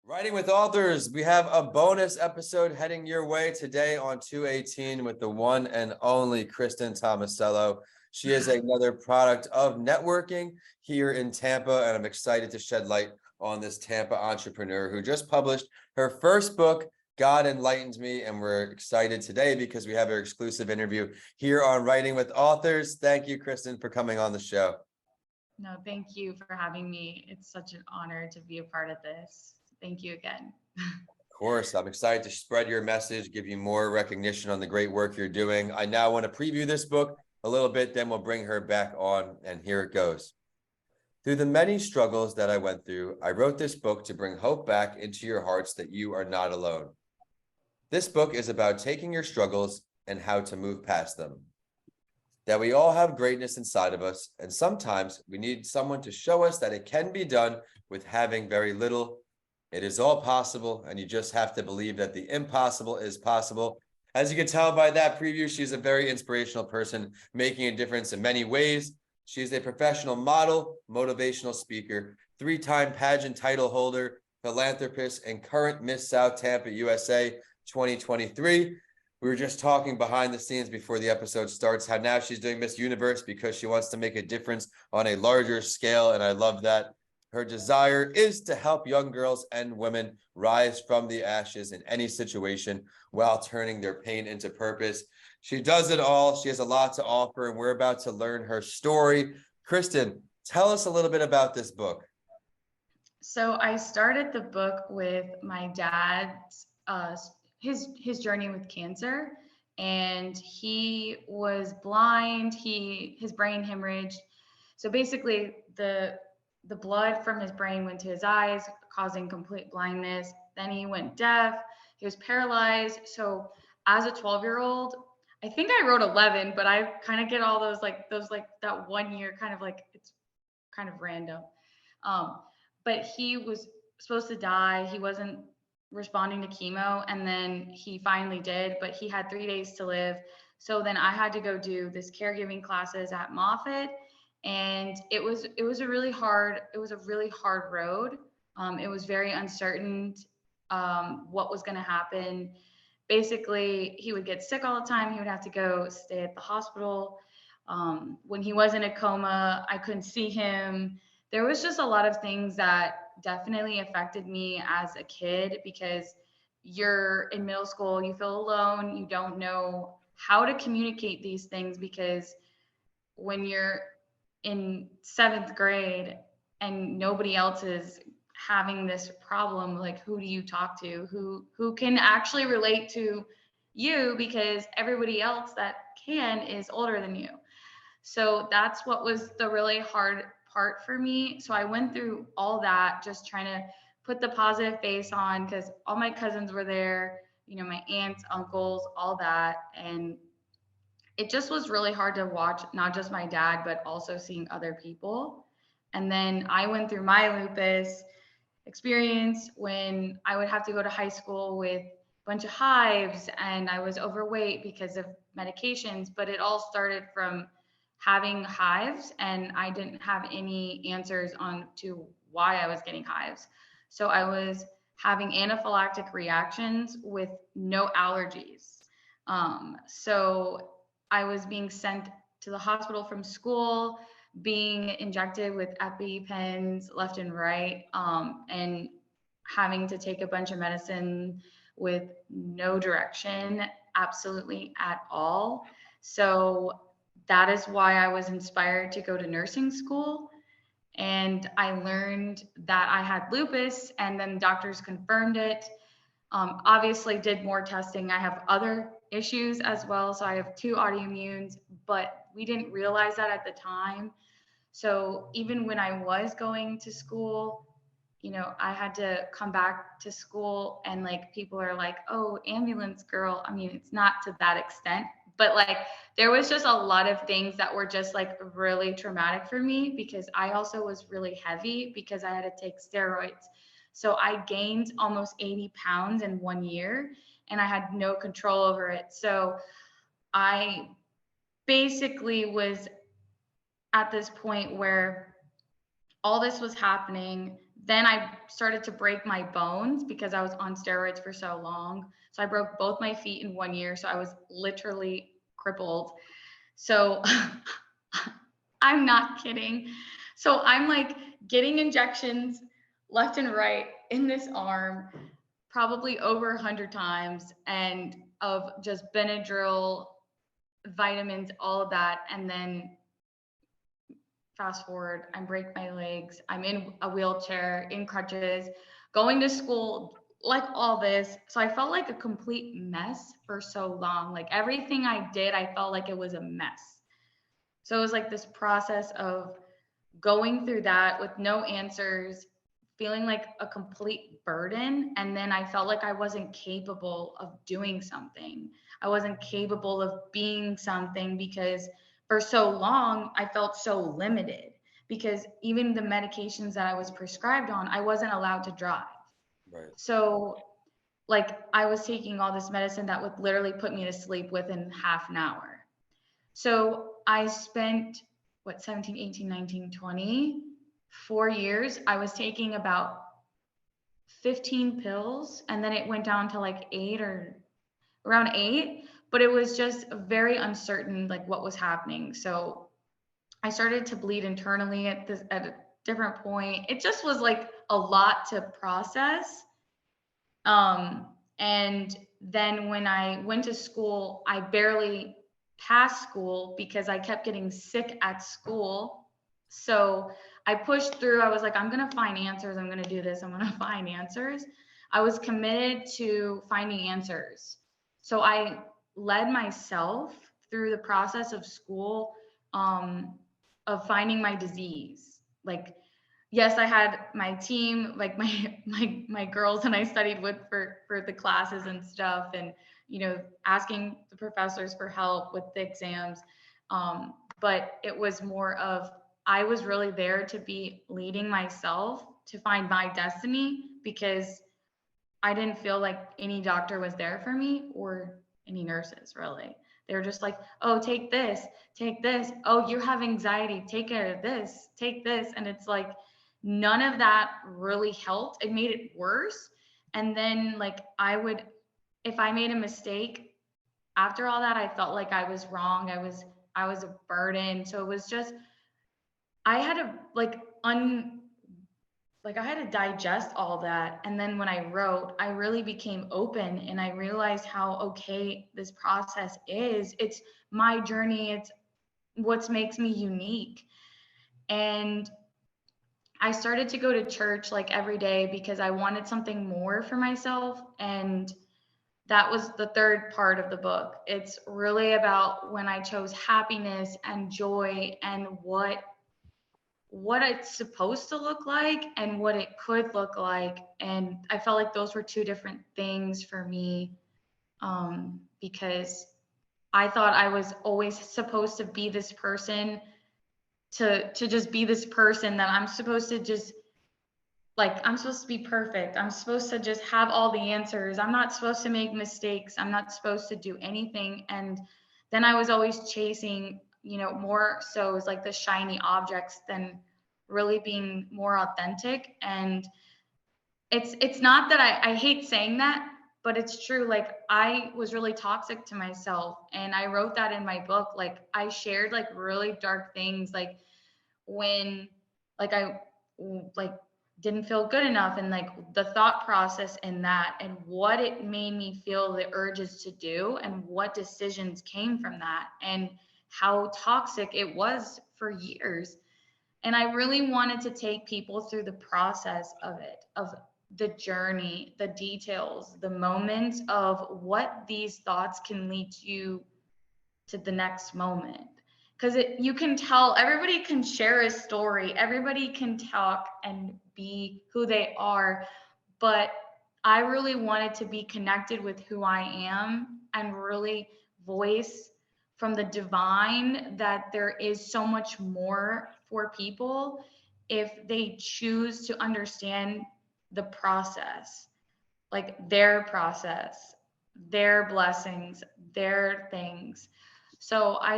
Writing with Authors, we have a bonus episode heading your way today on 218 with the one and only Kristin Tomasello. She is another product of networking here in Tampa, and I'm excited to shed light on this Tampa entrepreneur who just published her first book, God Enlightened Me, and we're excited today because we have her exclusive interview here on Writing with Authors. Thank you, Kristin, for coming on the show. No, thank you for having me. It's such an honor to be a part of this. Thank you again. Of course, I'm excited to spread your message, give you more recognition on the great work you're doing. I now want to preview this book a little bit, then we'll bring her back on, and here it goes. Through the many struggles that I went through, I wrote this book to bring hope back into your hearts that you are not alone. This book is about taking your struggles and how to move past them. That we all have greatness inside of us, and sometimes we need someone to show us that it can be done with having very little. It is all possible, and you just have to believe that the impossible is possible. As you can tell by that preview, she's a very inspirational person, making a difference in many ways. She's a professional model, motivational speaker, three-time pageant title holder, philanthropist, and current Miss South Tampa USA 2023. We were just talking behind the scenes before the episode starts, how now she's doing Miss Universe because she wants to make a difference on a larger scale, and I love that. Her desire is to help young girls and women rise from the ashes in any situation while turning their pain into purpose. She does it all. She has a lot to offer, and we're about to learn her story. Kristin, tell us a little bit about this book. So I started the book with my dad's his journey with cancer, and he was blind. His brain hemorrhaged. So basically, the blood from his brain went to his eyes, causing complete blindness. Then he went deaf. He was paralyzed. So as a 12-year-old, I think I wrote 11, but I kind of get all those that 1 year kind of like it's kind of random. But he was supposed to die. He wasn't responding to chemo, and then he finally did, but he had 3 days to live. So then I had to go do this caregiving classes at Moffitt, and it was a really hard road. It was very uncertain what was going to happen. Basically, he would get sick all the time. He would have to go stay at the hospital. When he was in a coma, I couldn't see him. There was just a lot of things that definitely affected me as a kid, because you're in middle school, you feel alone, you don't know how to communicate these things, because when you're in 7th grade and nobody else is having this problem, like who do you talk to? Who can actually relate to you, because everybody else that can is older than you. So that's what was the really hard part for me. So I went through all that, just trying to put the positive face on, because all my cousins were there, my aunts, uncles, all that. And it just was really hard to watch, not just my dad, but also seeing other people. And then I went through my lupus experience when I would have to go to high school with a bunch of hives, and I was overweight because of medications. But it all started from having hives, and I didn't have any answers on to why I was getting hives. So I was having anaphylactic reactions with no allergies. So I was being sent to the hospital from school, being injected with EpiPens left and right, and having to take a bunch of medicine with no direction, absolutely at all. So that is why I was inspired to go to nursing school. And I learned that I had lupus, and then doctors confirmed it. Obviously did more testing. I have other issues as well. So I have 2 autoimmunes, but we didn't realize that at the time. So even when I was going to school, I had to come back to school, and like people are like, oh, ambulance girl. I mean, it's not to that extent, but like there was just a lot of things that were just like really traumatic for me, because I also was really heavy because I had to take steroids. So I gained almost 80 pounds in 1 year, and I had no control over it. So I basically was at this point where all this was happening. then I started to break my bones because I was on steroids for so long. So I broke both my feet in 1 year. So I was literally crippled. So I'm not kidding. So I'm like getting injections left and right in this arm, probably over 100 times, and of just Benadryl, vitamins, all of that. And then fast forward, I break my legs. I'm in a wheelchair, in crutches, going to school, like all this. So I felt like a complete mess for so long. Like everything I did, I felt like it was a mess. So it was like this process of going through that with no answers, feeling like a complete burden. And then I felt like I wasn't capable of doing something. I wasn't capable of being something because for so long I felt so limited because even the medications that I was prescribed on, I wasn't allowed to drive. Right. So like I was taking all this medicine that would literally put me to sleep within half an hour. So I spent what 17, 18, 19, 20, 4 years. I was taking about 15 pills and then it went down to like 8 or around 8, but it was just very uncertain like what was happening. So I started to bleed internally at a different point. It just was like a lot to process. And then when I went to school, I barely passed school because I kept getting sick at school. So I pushed through. I was like, I'm going to find answers. I'm going to do this. I'm going to find answers. I was committed to finding answers. So I led myself through the process of school, of finding my disease. Like, yes, I had my team, like my girls and I studied with for the classes and stuff, and asking the professors for help with the exams. But it was more of I was really there to be leading myself to find my destiny because I didn't feel like any doctor was there for me or any nurses really. They were just like, oh, take this, take this. Oh, you have anxiety. Take care of this, take this. And it's like, none of that really helped. It made it worse. And then like if I made a mistake after all that, I felt like I was wrong. I was a burden. So it was just, I had to I had to digest all that. And then when I wrote, I really became open and I realized how okay this process is. It's my journey. It's what makes me unique. And I started to go to church like every day because I wanted something more for myself. And that was the third part of the book. It's really about when I chose happiness and joy and what it's supposed to look like and what it could look like. And I felt like those were two different things for me, because I thought I was always supposed to be this person, to just be this person that I'm supposed to just I'm supposed to be perfect. I'm supposed to just have all the answers. I'm not supposed to make mistakes. I'm not supposed to do anything. And then I was always chasing, more so is like the shiny objects than really being more authentic. And it's not that I hate saying that, but it's true. Like I was really toxic to myself. And I wrote that in my book. Like I shared like really dark things, like when I like didn't feel good enough, and like the thought process in that and what it made me feel the urges to do and what decisions came from that and how toxic it was for years. And I really wanted to take people through the process of it, of the journey, the details, the moments of what these thoughts can lead you to the next moment. Because you can tell, everybody can share a story, everybody can talk and be who they are, but I really wanted to be connected with who I am and really voice from the divine that there is so much more for people if they choose to understand the process, like their process, their blessings, their things. So I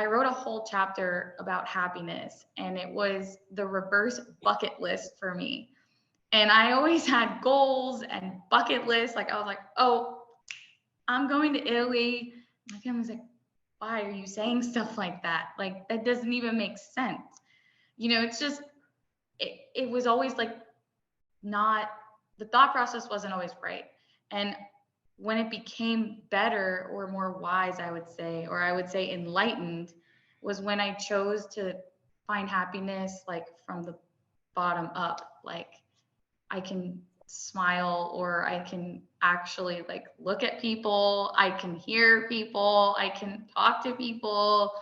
wrote a whole chapter about happiness, and it was the reverse bucket list for me. And I always had goals and bucket lists. Like I was like, oh, I'm going to Italy. My family was like, why are you saying stuff like that? Like that doesn't even make sense. It's just it was always like not the thought process wasn't always right. And when it became better or more wise, I would say, or I would say enlightened, was when I chose to find happiness like from the bottom up. Like I can smile, or I can actually like look at people, I can hear people, I can talk to people.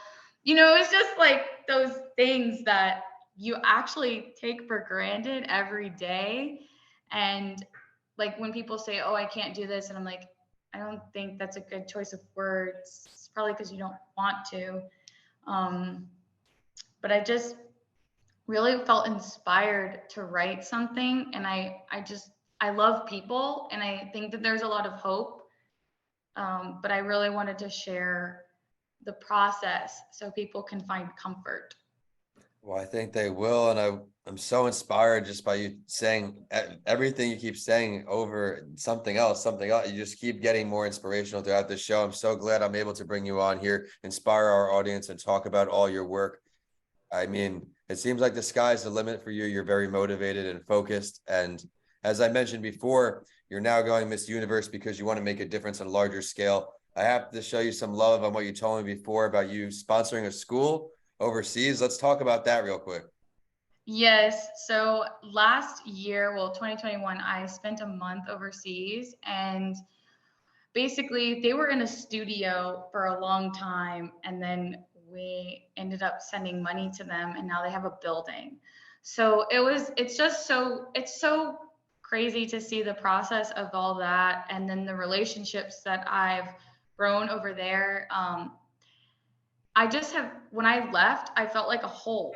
It's just like those things that you actually take for granted every day. And like when people say, oh, I can't do this, and I'm like, I don't think that's a good choice of words. It's probably because you don't want to. um, but I just really felt inspired to write something. And I love people, and I think that there's a lot of hope. But I really wanted to share the process so people can find comfort. Well, I think they will, and I'm so inspired just by you saying everything you keep saying over something else, something else. You just keep getting more inspirational throughout the show. I'm so glad I'm able to bring you on here, inspire our audience, and talk about all your work. I mean, it seems like the sky's the limit for you. You're very motivated and focused. And as I mentioned before, you're now going Miss Universe because you want to make a difference on a larger scale. I have to show you some love on what you told me before about you sponsoring a school overseas. Let's talk about that real quick. Yes. So last year, well, 2021, I spent a month overseas, and basically they were in a studio for a long time, and then we ended up sending money to them, and now they have a building. So it's so crazy to see the process of all that, and then the relationships that I've grown over there. I just have, when I left, I felt like a hole.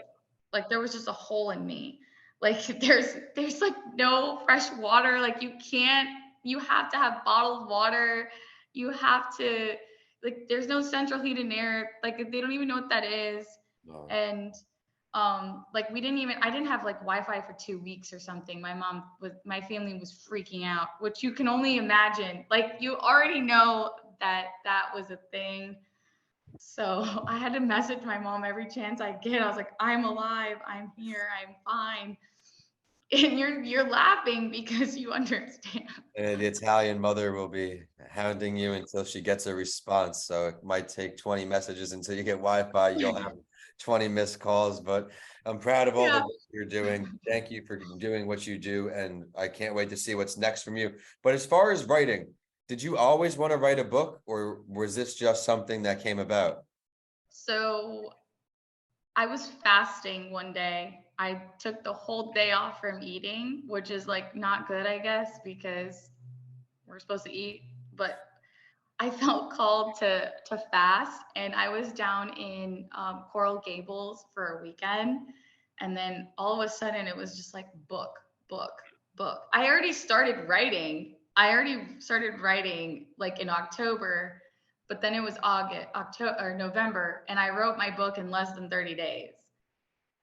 Like there was just a hole in me. Like there's like no fresh water. Like you have to have bottled water. You have to, like, there's no central heat and air. Like they don't even know what that is. No. And like I didn't have like Wi-Fi for 2 weeks or something. My family was freaking out, which you can only imagine. Like you already know that that was a thing. So I had to message my mom every chance I get. I was like, I'm alive, I'm here, I'm fine. And you're laughing because you understand. And the Italian mother will be hounding you until she gets a response. So it might take 20 messages until you get Wi-Fi. You'll have 20 missed calls, but I'm proud of all the Yeah. work you're doing. Thank you for doing what you do. And I can't wait to see what's next from you. But as far as writing, did you always want to write a book, or was this just something that came about? So I was fasting one day. I took the whole day off from eating, which is like not good, I guess, because we're supposed to eat. But I felt called to fast, and I was down in Coral Gables for a weekend, and then all of a sudden it was just like book, book, book. I already started writing. I already started writing like in October, but then it was October or November, and I wrote my book in less than 30 days. It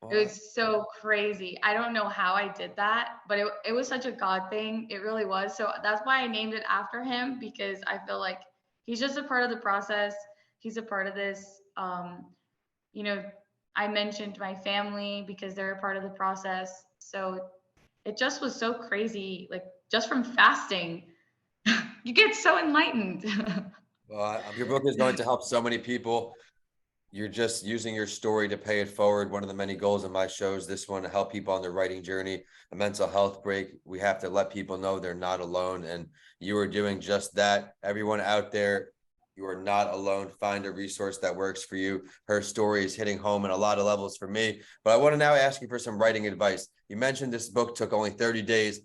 What? was so crazy. I don't know how I did that, but it was such a God thing. It really was. So that's why I named it after him, because I feel like he's just a part of the process. He's a part of this. You know, I mentioned my family because they're a part of the process. So it just was so crazy. Like just from fasting, you get so enlightened. Well, your book is going to help so many people. You're just using your story to pay it forward. One of the many goals of my show is this one, to help people on their writing journey, a mental health break. We have to let people know they're not alone. And you are doing just that. Everyone out there, you are not alone. Find a resource that works for you. Her story is hitting home in a lot of levels for me. But I want to now ask you for some writing advice. You mentioned this book took only 30 days,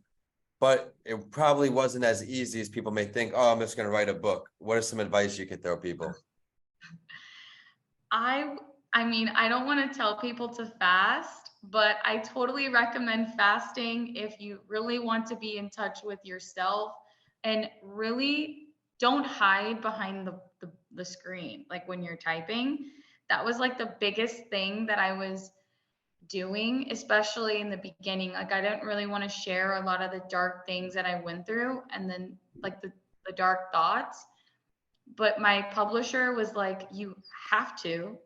but it probably wasn't as easy as people may think. Oh, I'm just going to write a book. What is some advice you could throw people? I I mean, I don't want to tell people to fast, but I totally recommend fasting if you really want to be in touch with yourself, and really don't hide behind the screen like when you're typing. That was like the biggest thing that I was doing, especially in the beginning. Like, I didn't really want to share a lot of the dark things that I went through, and then like the dark thoughts. But my publisher was like, you have to.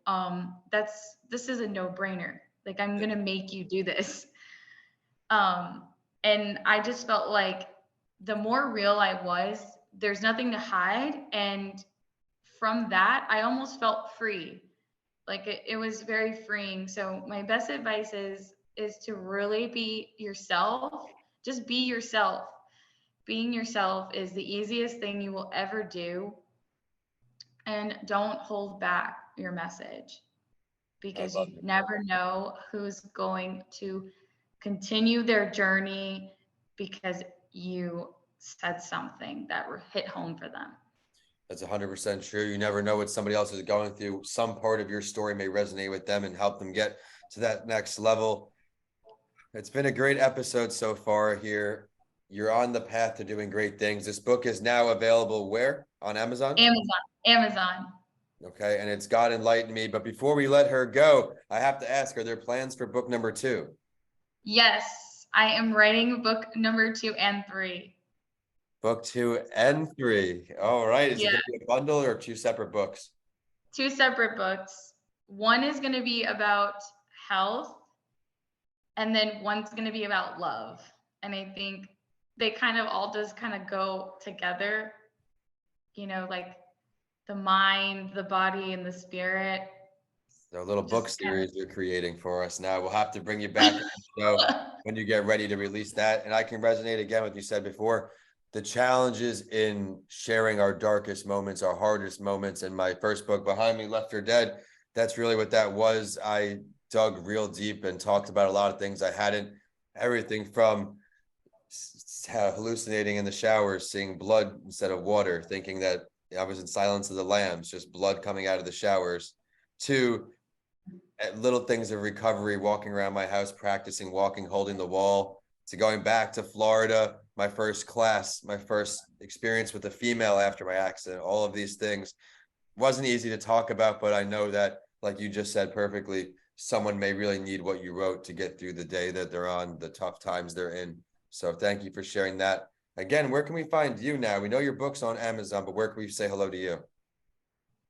This is a no-brainer. Like, I'm gonna make you do this. And I just felt like the more real I was, there's nothing to hide. And from that, I almost felt free. Like, it was very freeing. So my best advice is to really be yourself. Just be yourself. Being yourself is the easiest thing you will ever do. And don't hold back your message, I because love you it. never know who's going to continue their journey because you said something that hit home for them. That's 100% true. You never know what somebody else is going through. Some part of your story may resonate with them and help them get to that next level. It's been a great episode so far here. You're on the path to doing great things. This book is now available where? On Amazon? Amazon. Okay, and it's God Enlightened Me. But before we let her go, I have to ask, are there plans for book number 2? Yes, I am writing book number 2 and 3. Book 2 and 3. All right. Is it Yeah, going to be a bundle or 2 separate books? 2 separate books. One is going to be about health, and then one's going to be about love. And I think they kind of all just kind of go together, like the mind, the body, and the spirit. The little Just book series you're creating for us now. We'll have to bring you back on the show when you get ready to release that. And I can resonate again with what you said before. The challenges in sharing our darkest moments, our hardest moments. In my first book, Behind Me, Left for Dead, that's really what that was. I dug real deep and talked about a lot of things I hadn't, everything from hallucinating in the shower, seeing blood instead of water, thinking that I was in Silence of the Lambs, just blood coming out of the showers, to little things of recovery, walking around my house, practicing walking, holding the wall, to going back to Florida, my first class, my first experience with a female after my accident. All of these things wasn't easy to talk about, but I know that, like you just said perfectly, someone may really need what you wrote to get through the day that they're on, the tough times they're in. So thank you for sharing that. Again, where can we find you now? We know your book's on Amazon, but where can we say hello to you?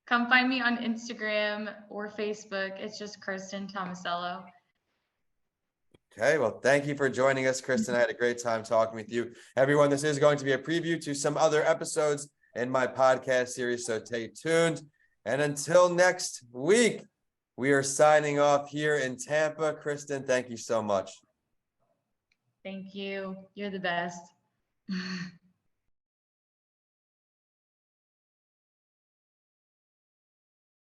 Come find me on Instagram or Facebook. It's just Kristin Tomasello. Okay, well, thank you for joining us, Kristin. I had a great time talking with you. Everyone, this is going to be a preview to some other episodes in my podcast series, so stay tuned. And until next week, we are signing off here in Tampa. Kristin, thank you so much. Thank you. You're the best.